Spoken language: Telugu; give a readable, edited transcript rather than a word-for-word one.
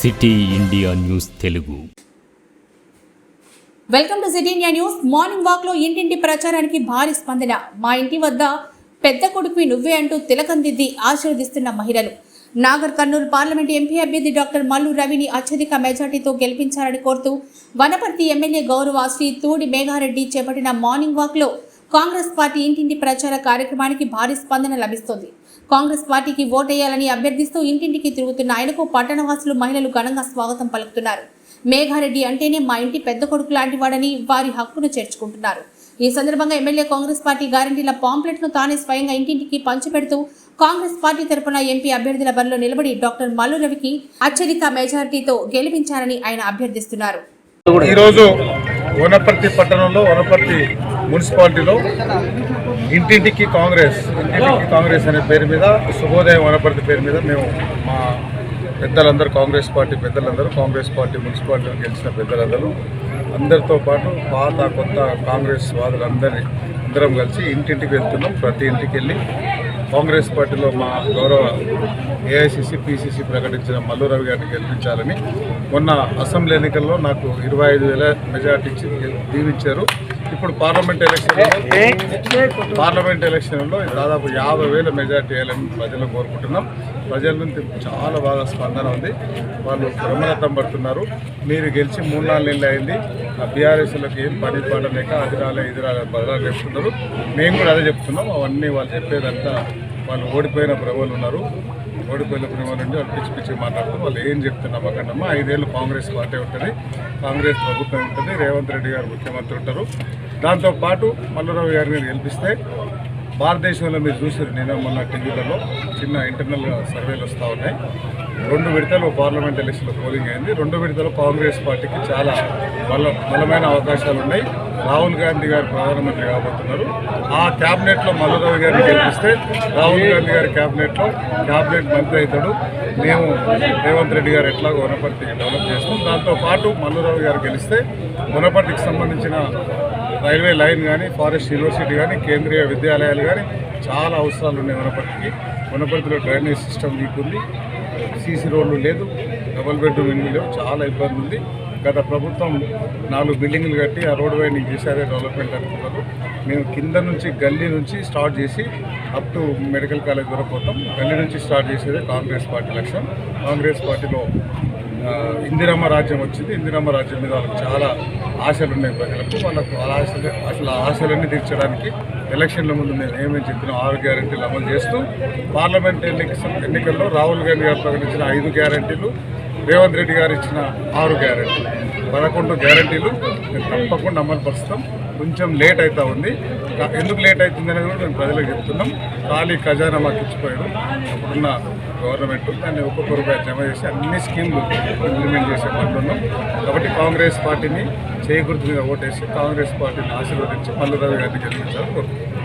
City India news Telugu. Welcome to city India news. Morning walk లో ఇంటింటి ప్రచారానికి భారీ స్పందన. మా ఇంటి వద్ద పెద్ద కొడుకువి నువ్వే అంటూ తిలకం దిద్ది ఆశీర్వదిస్తున్న మహిళలు. నాగర్ కర్నూలు పార్లమెంట్ ఎంపీ అభ్యర్థి డాక్టర్ మల్లు రవిని అత్యధిక మెజార్టీతో గెలిపించాలని కోరుతూ వనపర్తి ఎమ్మెల్యే గౌరవ శ్రీ తూడి మేఘారెడ్డి చేపట్టిన మార్నింగ్ వాక్ లో కాంగ్రెస్ పార్టీ ఇంటింటి ప్రచార కార్యక్రమానికి భారీ స్పందన లభిస్తోంది. కాంగ్రెస్ పార్టీకి ఓటేయాలని అభ్యర్థిస్తూ ఇంటింటికి తిరుగుతున్న ఆయనకు పట్టణవాసులు మహిళలు ఘనంగా స్వాగతం పలుకుతున్నారు. మేఘారెడ్డి అంటేనే మా ఇంటి పెద్ద కొడుకు లాంటి వాడని వారి హక్కును చేర్చుకుంటున్నారు. ఈ సందర్భంగా ఎమ్మెల్యే కాంగ్రెస్ పార్టీ గ్యారంటీల పాంప్లెట్ ను తానే స్వయంగా ఇంటింటికి పంచిపెడుతూ కాంగ్రెస్ పార్టీ తరపున ఎంపీ అభ్యర్థుల బరిలో నిలబడి డాక్టర్ మల్లు రవికి అత్యధిక మెజారిటీతో గెలిపించాలని ఆయన అభ్యర్థిస్తున్నారు. ఈరోజు వనపర్తి పట్టణంలో వనపర్తి మున్సిపాలిటీలో ఇంటింటికి కాంగ్రెస్ అనే పేరు మీద శుభోదయం వనపర్తి పేరు మీద మేము మా పెద్దలందరూ కాంగ్రెస్ పార్టీ మున్సిపాలిటీలో గెలిచిన పెద్దలందరూ అందరితో పాటు పాత కొత్త కాంగ్రెస్ అందరం కలిసి ఇంటింటికి వెళ్తున్నాం. ప్రతి ఇంటికి వెళ్ళి కాంగ్రెస్ పార్టీలో మా గౌరవ ఏఐసిసి పిసిసి ప్రకటించిన మల్లు రవి గారిని గెలిపించాలని మొన్న అసెంబ్లీ ఎన్నికల్లో నాకు 25,000 మెజార్టీ ఇచ్చి దీవించారు. ఇప్పుడు పార్లమెంట్ ఎలక్షన్లో దాదాపు 50,000 మెజార్టీ వేయాలని ప్రజలు కోరుకుంటున్నాం. ప్రజల నుంచి చాలా బాగా స్పందన ఉంది. వాళ్ళు బ్రహ్మరథం పడుతున్నారు. మీరు గెలిచి 3-4 నెలలు అయింది, ఆ బీఆర్ఎస్లకు ఏం పని పడలేక అది రాలే బదలాలు చెప్తున్నారు. మేము కూడా అదే చెప్తున్నాం. అవన్నీ వాళ్ళు చెప్పేదంతా వాళ్ళు ఓడిపోయిన ప్రభువులు ఉన్నారు. ఓడిపోయిన ప్రభువుల నుండి వాళ్ళు పిచ్చి మాట్లాడుతున్నారు. వాళ్ళు ఏం చెప్తున్నాం అక్కడమ్మా 5 ఏళ్ళు కాంగ్రెస్ పార్టీ ఉంటుంది, కాంగ్రెస్ ప్రభుత్వం ఉంటుంది, రేవంత్ రెడ్డి గారు ముఖ్యమంత్రి ఉంటారు. దాంతోపాటు మల్లు రవి గారిని గెలిపిస్తే భారతదేశంలో మీరు చూసారు, నేను మొన్న టీవీలలో చిన్న ఇంటర్నల్ సర్వేలు వస్తూ ఉన్నాయి. 2 విడతలు పార్లమెంట్ ఎలక్షన్లో పోలింగ్ అయింది. 2 విడతలు కాంగ్రెస్ పార్టీకి చాలా బలమైన అవకాశాలు ఉన్నాయి. రాహుల్ గాంధీ గారు ప్రధానమంత్రి కాబోతున్నారు. ఆ క్యాబినెట్లో మల్లు రవి గారిని గెలిపిస్తే రాహుల్ గాంధీ గారి క్యాబినెట్ మంత్రి అవుతాడు. మేము రేవంత్ రెడ్డి గారు ఎట్లాగో వనపర్తికి డెవలప్ చేస్తాం. దాంతోపాటు మల్లు రవి గారు గెలిస్తే వనపర్తికి సంబంధించిన రైల్వే లైన్ కానీ, ఫారెస్ట్ యూనివర్సిటీ కానీ, కేంద్రీయ విద్యాలయాలు కానీ చాలా అవసరాలు ఉన్నాయి వనపర్తిలో డ్రైనేజ్ సిస్టమ్ వీక్ ఉంది, సీసీ రోడ్లు లేదు, డబుల్ బెడ్రూమ్ ఇల్లు లేవు, చాలా ఇబ్బంది ఉంది. గత ప్రభుత్వం 4 బిల్డింగ్లు కట్టి ఆ రోడ్ వైండింగ్ చేశారే డెవలప్మెంట్ అనుకున్నారు. మేము కింద నుంచి గల్లీ నుంచి స్టార్ట్ చేసి అప్ టు మెడికల్ కాలేజ్ వరకు పోతాం. గల్లీ నుంచి స్టార్ట్ చేసేదే కాంగ్రెస్ పార్టీ లక్ష్యం. కాంగ్రెస్ పార్టీలో ఇందిరమ్మ రాజ్యం వచ్చింది. ఇందిరమ్మ రాజ్యం మీద వాళ్ళకి చాలా ఆశలు ఉన్నాయి ప్రజలకు. వాళ్ళకు అసలు ఆశలన్నీ తీర్చడానికి ఎలక్షన్ల ముందు మేము ఏమేమి చెప్పినా 6 గ్యారెంటీలు అమలు చేస్తూ పార్లమెంట్ ఎన్నికల్లో రాహుల్ గాంధీ గారు ప్రకటించిన 5 గ్యారెంటీలు, రేవంత్ రెడ్డి గారు ఇచ్చిన 6 గ్యారెంటీలు, 11 గ్యారెంటీలు మేము తప్పకుండా అమలు పరుస్తాం. కొంచెం లేట్ అవుతూ ఉంది. ఎందుకు లేట్ అవుతుంది అనేది కూడా మేము ప్రజలకు చెప్తున్నాం. ఖాళీ ఖజానా మాకు ఇచ్చిపోయాడు అప్పుడున్న గవర్నమెంట్. దాన్ని ఒక్కొక్క రూపాయి జమ చేసి అన్ని స్కీమ్లు ఇంప్లిమెంట్ చేసే పనులున్నాం. కాబట్టి కాంగ్రెస్ పార్టీని చేయగుర్తు మీద ఓటేసి కాంగ్రెస్ పార్టీని ఆశీర్వదించి మల్లు రవి గారిని గెలిపించాలని కోరుకుంటున్నాం.